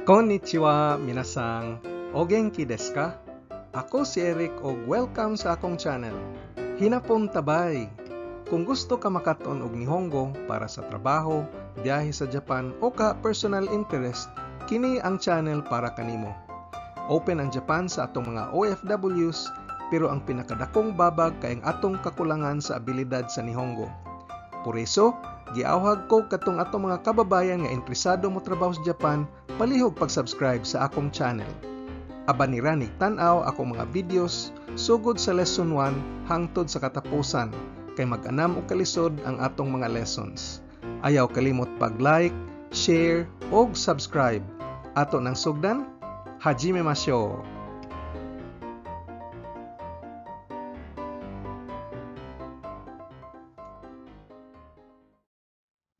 Konnichiwa, minasang. O genki desu ka? Ako si Eric o welcome sa akong channel. Hinapon tabay. Kung gusto ka makaton og Nihongo para sa trabaho, biyahe sa Japan o ka personal interest, kini ang channel para kanimo. Open ang Japan sa atong mga OFWs, pero ang pinakadakong babag kay ang atong kakulangan sa abilidad sa Nihongo. Por eso, giawhag ko katong atong mga kababayan nga interesado mo trabaho sa Japan, palihog pag-subscribe sa akong channel. Aban ni ranig tan-aw akong mga videos sugod sa lesson 1 hangtod sa katapusan kay mag-anam og kalisod ang atong mga lessons. Ayaw kalimot pag-like, share ug subscribe. Ato nang sugdan, hajimemashou.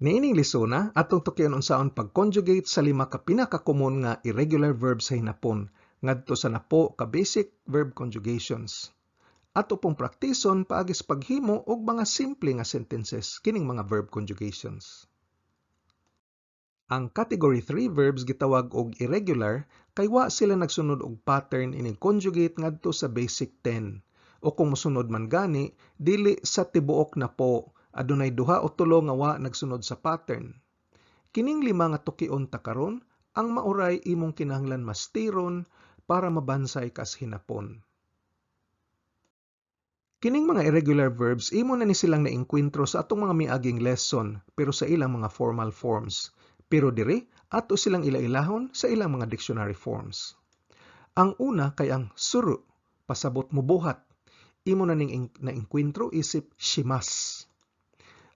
Niining lisona atong tukyon unsaon pag-conjugate sa 5 ka pinaka-common nga irregular verbs sa hinapon ngadto sa napo ka basic verb conjugations. Ato pong praktison paagis paghimo og mga simple nga sentences kining mga verb conjugations. Ang category 3 verbs gitawag og irregular kay wa sila nagsunod og pattern ining conjugate ngadto sa basic 10 o kung mosunod man gani dili sa tibuok na po adunay duha o tulo nga wa nagsunod sa pattern. Kining 5 nga tukion ta karon ang mauray imong kinahanglan mastiron para mabansay kas hinapon. Kining mga irregular verbs imo na ni silang naengkwentro sa atong mga miaging lesson pero sa ilang mga formal forms. Pero diri ato silang ilailahon sa ilang mga dictionary forms. Ang una kay ang suru, pasabot mubuhat. Imo na ning naengkwentro isip shimas.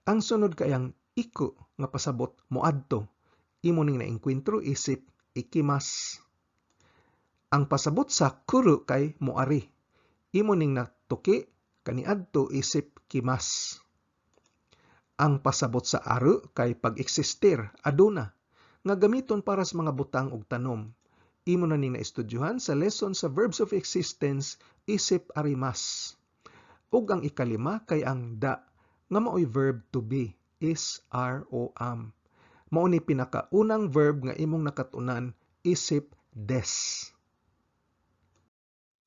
Ang sunod kay ang iku nga pasabot moadto. Imo ning naengkwentro isip ikimas. Ang pasabot sa kuru kay moari. Imo ning natuki kaniadto isip kimas. Ang pasabot sa aru kay pag-eksistir aduna nga gamiton para sa mga butang ug tanom. Imo na ning naestudyohan sa lesson sa verbs of existence isip arimas. Ug ang ikalima kay ang da nga mao'y verb to be, is, are, o am. Mao ni pinakaunang verb nga imong nakatunan isip des.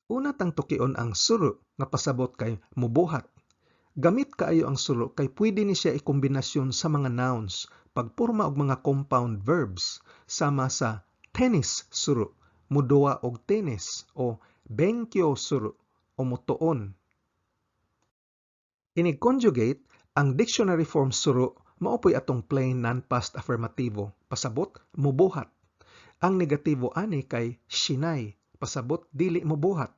Una tang tukion ang suru nga pasabot kay mubuhat. Gamit kaayo ang suru kay pwede ni siya ikombinasyon sa mga nouns, pagporma og mga compound verbs sama sa tennis suru, muduwa og tennis o benkyo suru o mutuon. Inig conjugate, ang dictionary form suru maopoy atong plain non-past affirmativo, pasabot mubuhat. Ang negatibo ani kay shinai, pasabot dili mubuhat.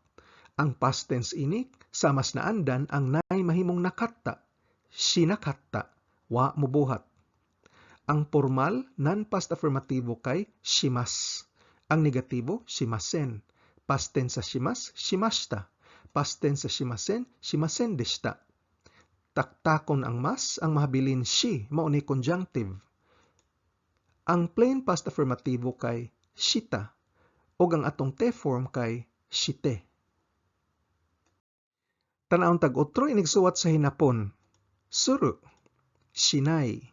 Ang past tense ini sa mas naandan ang nay mahimong nakatta, shinakatta, wa mubuhat. Ang formal non-past affirmativo kay shimas. Ang negatibo shimasen. Past tense sa shimas, shimashita. Past tense sa shimasen, shimasen deshita. Taktakon ang mas, ang mahabilin shi, mao ni conjunctive. Ang plain past affirmativo kay shita, ug ang atong te form kay shite. Tanawon tag-otro inigsuwat sa hinapon. Suru, shinai,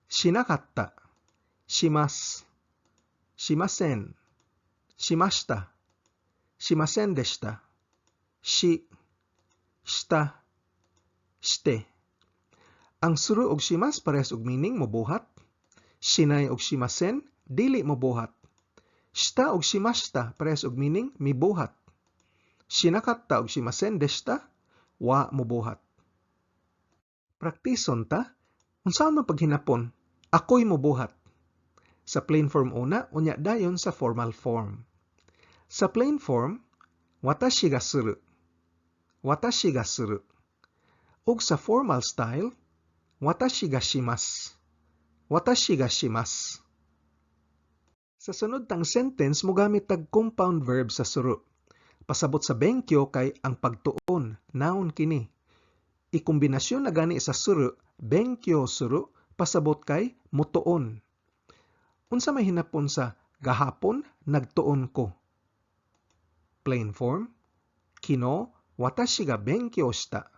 shinakatta, shimas, shimasen, shimashita, shimasen deshita, shi, shita, shite. Ang suru og shimas parehas og meaning mobuhat. Shinai og shimasen dili mobuhat. Shita og shimashita parehas og meaning mibuhat. Shinakatta og shimasen deshita wa mobuhat. Praktison ta, unsaon man paghinapon? Ako'y mobuhat. Sa plain form una, unya dayon sa formal form. Sa plain form, watashi ga suru. Watashi ga suru. Ug sa formal style, watashi ga shimasu. Watashi ga shimasu. Sa sunod tang sentence, mogamit tag compound verb sa suru. Pasabot sa benkyo kay ang pagtuon, noun kini. Ikombinasyon na gani sa suru, benkyo suru, pasabot kay mutuon. Unsa may hinapon sa gahapon, nagtuon ko. Plain form, kino, watashi ga benkyo shita.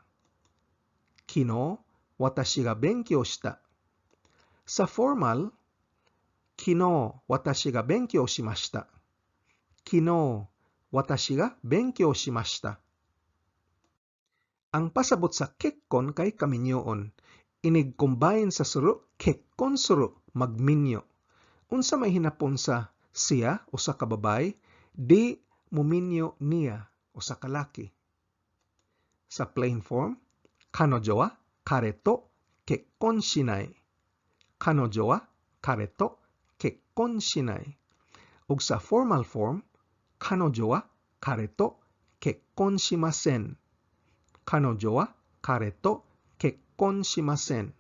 Kino, watashi ga benkyo shita. Sa formal, Kino, watashi ga benkyou shimashita. Kino, watashi ga benkyou shimashita. Ang pasabot sa kekkon kay kaminyoon. Inig combine sa suru, kekkon suru, magminyo. Unsa may hinapon sa siya o sa kababay, di muminyo niya o sa kalaki. Sa plain form, kanojo wa kare to kekkon shinai. Kanojo wa kare to kekkon shinai. Ug sa formal form, kanojo wa kare to kekkon shimasen. Kanojo wa kare to kekkon shimasen.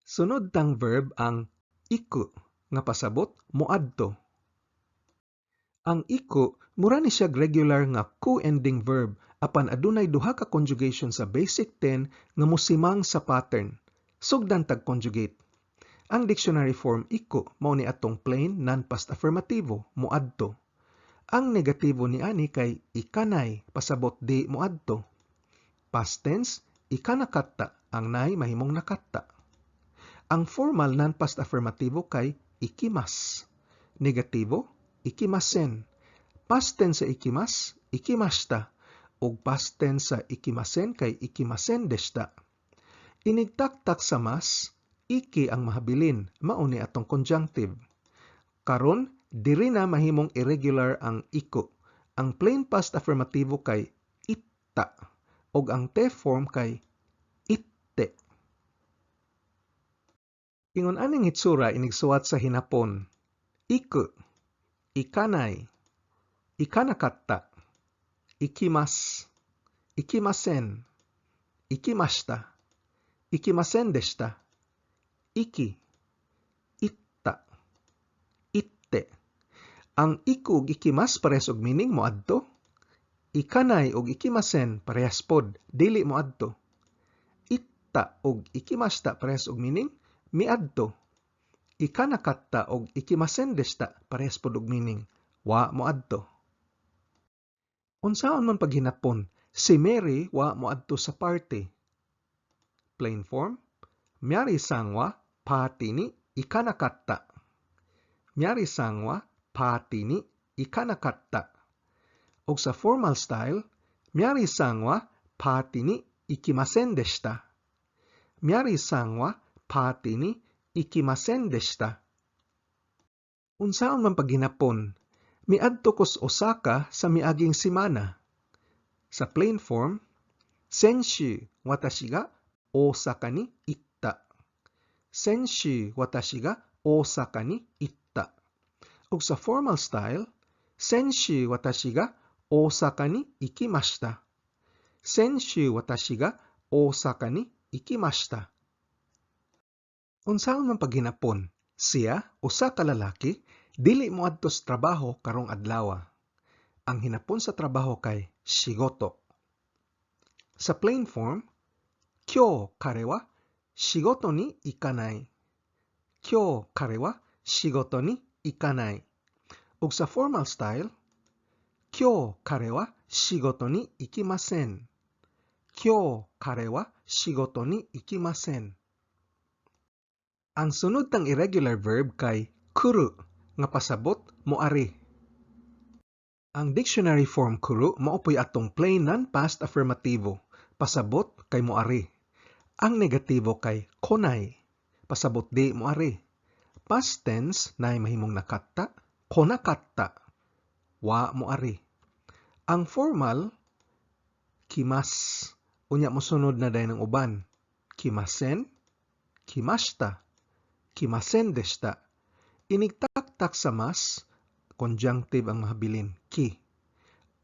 Sunod tang verb ang iku nga pasabot moadto. Ang iku mura ni siya regular nga ku-ending verb apan adunay duha ka conjugation sa basic 10 nga mosimang sa pattern. Sugdan tag conjugate. Ang dictionary form iku mao ni atong plain non-past affirmativo moadto. Ang negatibo ni ani kay ikanay pasabot di moadto. Past tense ikanakatta ang nay mahimong nakatta. Ang formal non-past affirmativo kay ikimas. Negatibo ikimasen. Past tense sa ikimas ikimashita. Ug past tense sa ikimasen kay ikimasen deshita. Inigtaktak sa mas, iki ang mahabilin, mao ni atong conjunctive. Karon, diri na mahimong irregular ang iku. Ang plain past affirmativo kay itta, ug ang te form kay itte. Ingon aning hitsura inigsuwat sa hinapon. Iku, ikanay, ikanakatta, ikimas, ikimasen, ikimashita, ikimasen deshita, iki, itta, itte. Ang iku ug ikimas parehas og meaning moadto. Ikanay ug ikimasen parehas pod dili moadto. Itta ug ikimashita parehas og meaning miadto. Ikanakatta ug ikimasen deshita parehas pod og meaning wa moadto. Unsaon man paghinapon, si Mary wa moadto sa party. Plain form, Miyari-san wa party ni ikanakatta. Miyari-san wa party ni ikanakatta. Ug sa formal style, Miyari-san wa party ni ikimasen deshita. Miyari-san wa party ni ikimasen deshita. Unsaon man paghinapon, miadto ko sa Osaka sa miaging semana. Sa plain form, Senshu watashi ga Osaka ni itta. Senshu watashi ga Osaka ni itta. Ug sa formal style, Senshu watashi ga Osaka ni ikimashita. Senshu watashi ga Osaka ni ikimashita. Unsaon man paghinapon, siya usa ka lalaki dili moadto sa trabaho karong adlaw. Ang hinapon sa trabaho kay shigoto. Sa plain form, Kyou kare wa shigoto ni ikanai. Kyou kare wa shigoto ni ikanai. Ug sa formal style, Kyou kare wa shigoto ni ikimasen. Kyou kare wa shigoto ni ikimasen. Ang sunod tang irregular verb kay kuru nga pasabot moari. Ang dictionary form kuru maopoy atong plain non-past affirmativo, pasabot kay moari. Ang negatibo kay konay, pasabot di moari. Past tense nay mahimong nakatta, konakatta, wa moari. Ang formal, kimas, unya mosunod na dayon ng uban. Kimasen, kimashita, kimasen deshita. Inigtaktak sa mas, conjunctive ang mahabilin, ki.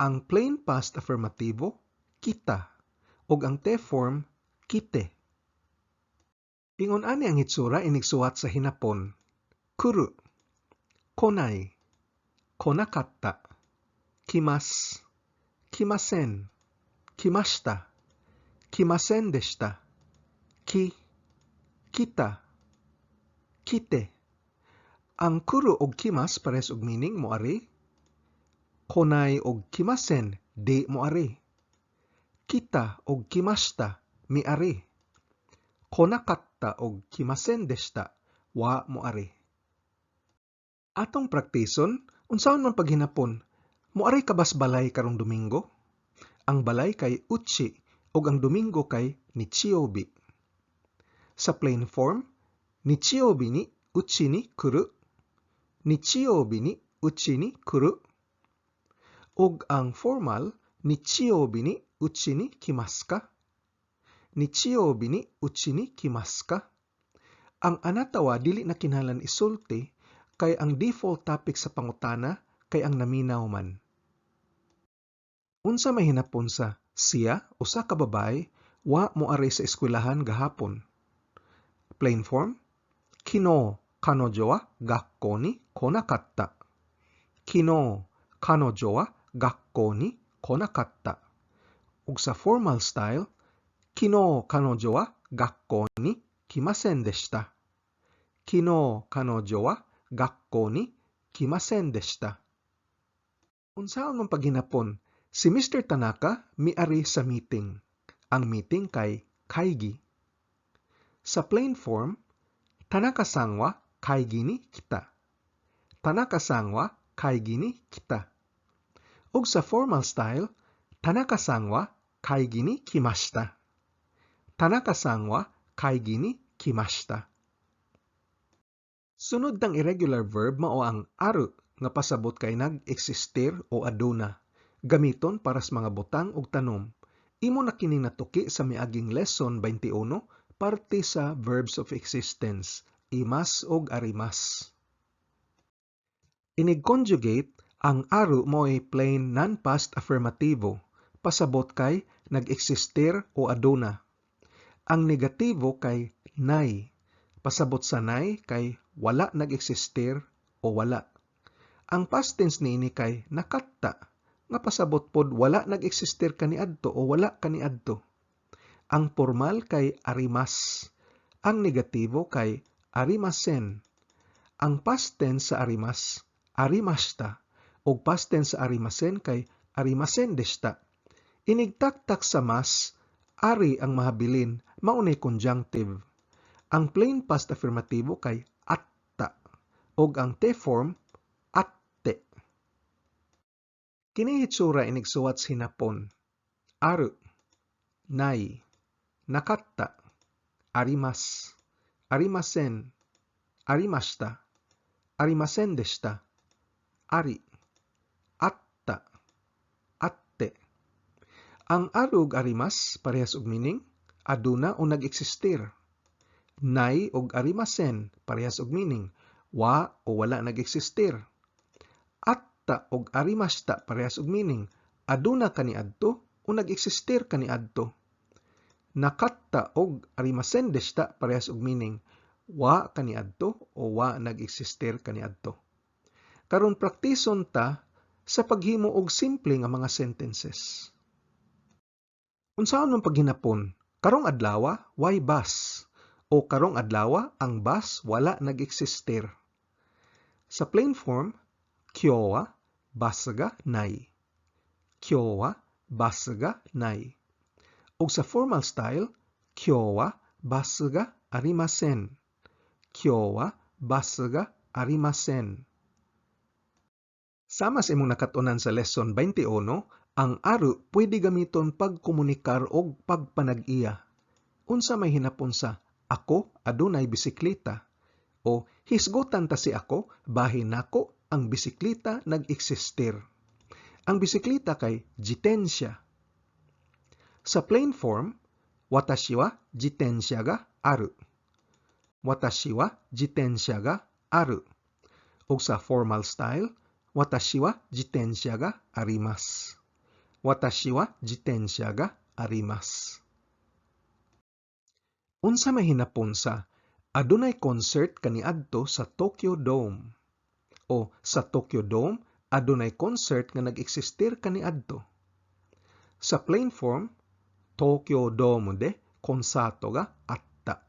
Ang plain past affirmativo, kita. Ug ang te form, kite. Ingon ani ang hitsura inigsuwat sa hinapon. Kuru, konay, konakatta, kimas, kimasen, kimashita, kimasen deshita, ki, kita, kite. Ang kuru og kimas pares og meaning moari. Konay og kimasen di moari. Kita og kimashita miari. Konakatta og kimasen deshita wa moari. Atong praktison, unsaon man paghinapon, moari ka bas balay karong Domingo? Ang balay kay uchi ug ang Domingo kay nichiobi. Sa plain form, nichiobi ni uchi ni kuru, nichiobi ni uchi ni kuru. Ug ang formal, nichiobi ni uchi ni kimasu ka? Nichiobi ni uchi ni kimasu ka? Ang anatawa dili na kinahanglan isulti kay ang default topic sa pangutana kay ang naminaw man. Unsa may hinapon sa siya usa ka babae wa moari sa eskwelahan gahapon. Plain form, kino kanojo wa gakkou ni konakatta. Kino kanojo wa gakkou ni konakatta. Ug sa formal style, kino kanojo wa gakkou ni kimasen deshita. Kino kanojo wa gakkou ni kimasen deshita. Unsaon man paghinapon, si Mr. Tanaka miari sa meeting. Ang meeting kay kaigi. Sa plain form, Tanaka-san wa kaigi ni kita. Tanaka-san wa kaigi ni kita. Ug sa formal style, Tanaka-san wa kaigi ni kimashita. Tanaka-san wa kaigi ni kimashita. Sunod ng irregular verb mao ang aru nga pasabot kay nag-existir o aduna. Gamiton para sa mga butang ug tanom. Imo na kining natuki sa miaging lesson 21 parte sa verbs of existence, imas ug arimas. Inig conjugate, ang aru mo ay plain non-past affirmativo, pasabot kay nag-existir o aduna. Ang negatibo kay nay, pasabot sa nay kay wala nag-existir o wala. Ang past tense niini kay nakatta, nga pasabot pod wala nag-existir kaniadto o wala kaniadto. Ang formal kay arimas. Ang negatibo kay arimasen. Ang past tense sa arimas, arimashita. O past tense sa arimasen kay arimasen deshita. Inigtaktak sa mas, ari ang mahabilin, maunay conjunctive. Ang plain past affirmatibo kay atta. O ang te-form, atte. Kini hitsura inigsuwat hinapon. Aru, nay, nakatta, arimas, arimasen, arimashita, arimasen deshita, ari, atta, atte. Ang aru ug arimas parehas og meaning, aduna o nag-existir. Nay ug arimasen parehas og meaning, wa o wala nag-existir. Atta ug arimashita parehas og meaning, aduna kaniadto o nag-existir kaniadto. Nakatta og arimasen deshita parehas og meaning, wa kaniadto o wa nag-existir kaniadto. Karon praktison ta sa paghimo og simple nga mga sentences. Unsaon man paghinapon, karong adlaw why bus o karong adlaw ang bus wala nag-existir. Sa plain form, kyou wa bus ga nai. Kyou wa bus ga nai. Ug sa formal style, kyou wa bus ga arimasen. Kyou wa bus ga arimasen. Sama sa imong nakatunan sa lesson 21, ang aru pwede gamiton pagkomunikar og pagpanag-iya. Unsa may hinapon sa ako adunay bisikleta o hisgutan ta si ako bahin nako ang bisikleta nag-existir. Ang bisikleta kay jitensya. Sa plain form, watashi wa jitensya ga aru. Watashi wa jitensya ga aru. Ug sa formal style, watashi wa jitensya ga arimasu. Watashi wa jitensya ga arimasu. Unsa may hinapon sa adunay concert kaniadto sa Tokyo Dome o sa Tokyo Dome adunay concert nga nag-existir kaniadto. Sa plain form, Tokyo Dome de konsato ga atta.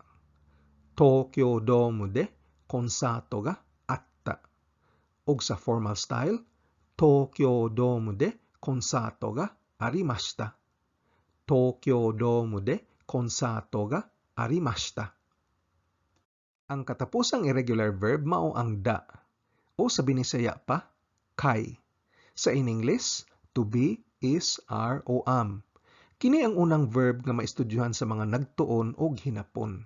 Tokyo Dome de konsato ga atta. Ug sa formal style, Tokyo Dome de konsato ga arimashita. Tokyo Dome de konsato ga arimashita. Ang katapusang irregular verb mao ang da. O sa Binisaya pa, kay. Sa in English, to be, is, are, o am. Kini ang unang verb nga maistudyuhan sa mga nagtuon o hinapon.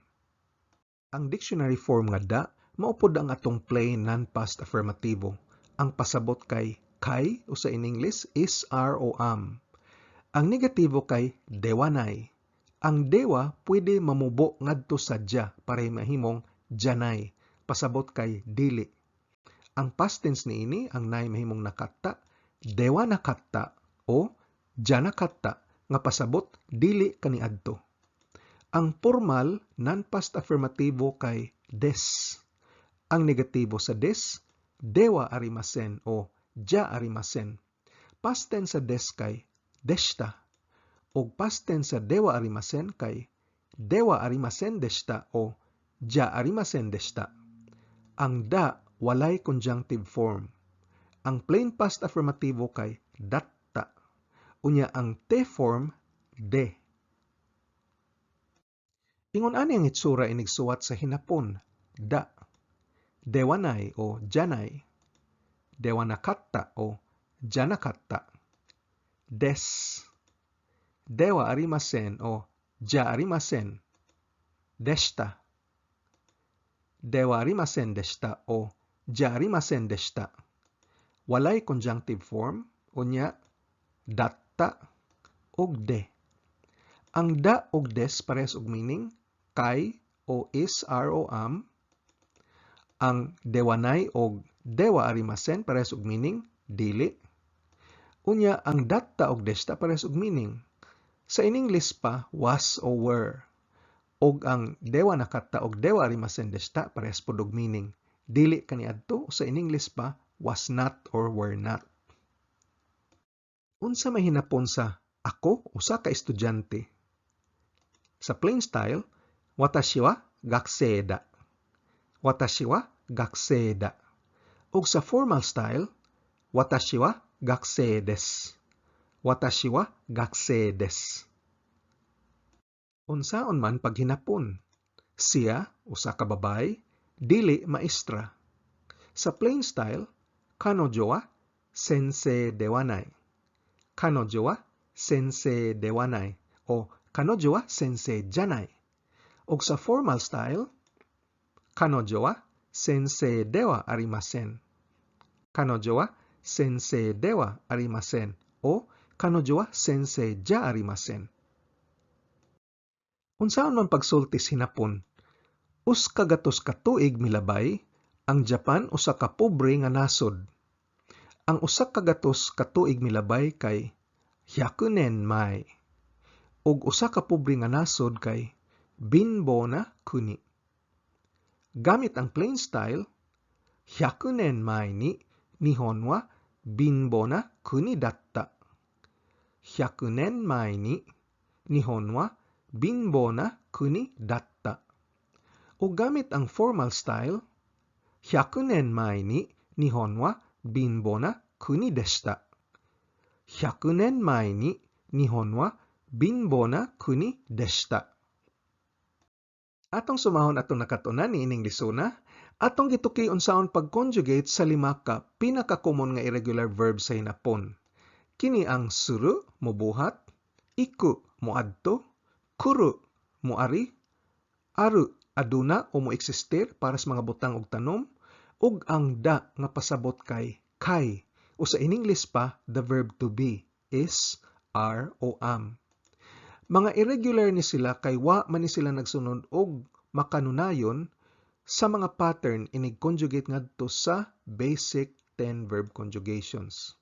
Ang dictionary form nga da, maupod ang atong plain non-past affirmativo. Ang pasabot kay o sa in English, is, are, o am. Ang negatibo kay dewanay. Ang dewa pwede mamubo ngadto sa dya para mahimong janay. Pasabot kay dili. Ang past tense niini ang nay mahimong nakatta, dewa nakatta o dya nakatta nga pasabot dili kaniadto. Ang formal non-past affirmativo kay des. Ang negatibo sa des, dewa arimasen o dya arimasen. Past tense sa des kay deshta. Og past tense sa dewa arimasen kay dewa arimasen deshta o dya arimasen deshta. Ang da walay conjunctive form. Ang plain past affirmativo kay datta. Unya ang te form de. Ingon ani ang itsura inigsuwat sa hinapon, da. Dewanay o janay. Dewanakatta o janakatta. Des. Dewa arimasen o dya arimasen. Deshta. Dewa arimasen deshta o dya arimasen deshta. Walay conjunctive form, unya datta og de. Ang da og des pares og meaning kay o is, are, o am. Ang dewanay og dewa arimasen pares og meaning dili. Unya ang datta og deshta pares og meaning. Sa in English pa, was o were. Og ang dewa nakatta og dewa arimasen deshta pares pod og meaning. Dili kaniadto. Sa in English pa, was not or were not. Unsa may hinapon sa ako usa ka estudyante? Sa plain style, watashi wa gakusei da. Watashi wa gakusei da. Ug sa formal style, watashi wa gakusei desu. Watashi wa gakusei desu. Unsaon man paghinapon? Siya, usa ka babay, dili maestra. Sa plain style, kanojo wa sensei dewanai. Kanojo wa sensei dewanai o kanojo wa sensei janai. Ug sa formal style, kanojo wa sensei dewa arimasen. Kanojo wa sensei dewa arimasen o kanojo wa sensei ja arimasen. Unsaon man pagsultis hinapon? Us kagatos ka tuig milabay, ang Japan usa ka pobre nga nasod. Ang usa kagatos ka tuig milabay kay hyakunen mai. Ug usa ka pobre nga nasod kay binbo na kuni. Gamit ang plain style, hyakunen mai ni Nihon wa binbo na kuni datta. Hyakunen mai ni Nihon wa binbo na kuni datta. O gamit ang formal style, hyakunen mai ni Nihon wa binbo na kuni deshita. Hyakunen mai ni Nihon wa binbo na kuni deshita. Atong sumahon atong nakatunan ni ining lisuna, atong gituki unsaon pag-conjugate sa lima ka pinaka-common nga irregular verb sa hinapon. Kini ang suru, mubuhat, iku, muadto, kuru, muari, aru, aduna o moeksistir para sa mga butang og tanom, ug ang da nga pasabot kay kay, o sa in English pa, the verb to be, is, are, o am. Mga irregular ni sila kay wa man ni sila nagsunod og makanunayon sa mga pattern inig-conjugate ngadto sa basic 10 verb conjugations.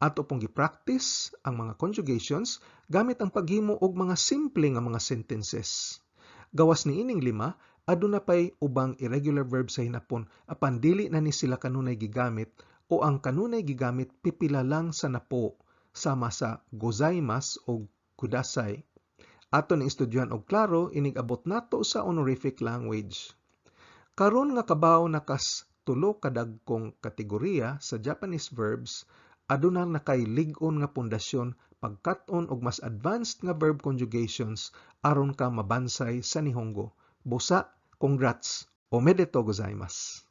Ato pong gi-practice ang mga conjugations gamit ang paghimo og mga simple nga mga sentences. Gawas ni ining lima, aduna pay ubang irregular verb sa hinapon apan dili na ni sila kanunay gigamit o ang kanunay gigamit pipila lang sa napo sama sa gozaimasu o kudasai. Ato ni estudyohan og klaro inig abot nato sa honorific language. Karon nga kabaw nakas tulo kadagkong kategorya sa Japanese verbs, aduna na kay lig-on nga pundasyon pagkat-on og mas advanced nga verb conjugations aron ka mabansay sa Nihongo. Busa, congrats! Omedetou gozaimasu!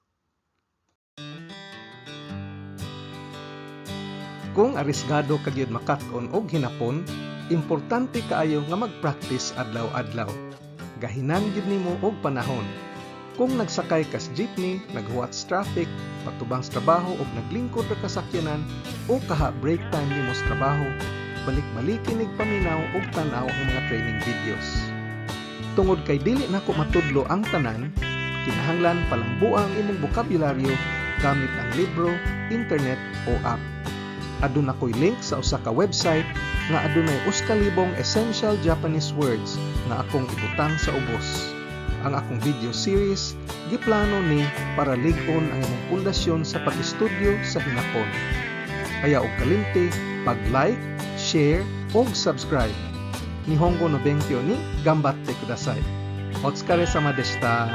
Kung arisgado ka gyud makat-on og hinapon, importante kaayo nga mag-practice adlaw-adlaw. Gahinan gyud nimo og panahon. Kung nagsakay ka sa jeepney, naghuwat sa traffic, patubang sa trabaho o naglingkod ra ka sakyanan o kaha break time nimo sa trabaho, balik-balikin ig paminaw og tan-aw ang mga training videos. Tungod kay dili nako matudlo ang tanan, kinahanglan palambuang imong bokabularyo gamit ang libro, internet o app. Aduna ko'y link sa usa ka website nga adunay 2,000 essential Japanese words nga akong ibutang sa ubos. Ang akong video series giplano ni para lig-on ang imong pundasyon sa pag-estudyo sa hinapon. Kaya og kalimti pag-like, share ug subscribe. Nihongo no benkyo ni gambatte kudasai. Otsukare sama deshita.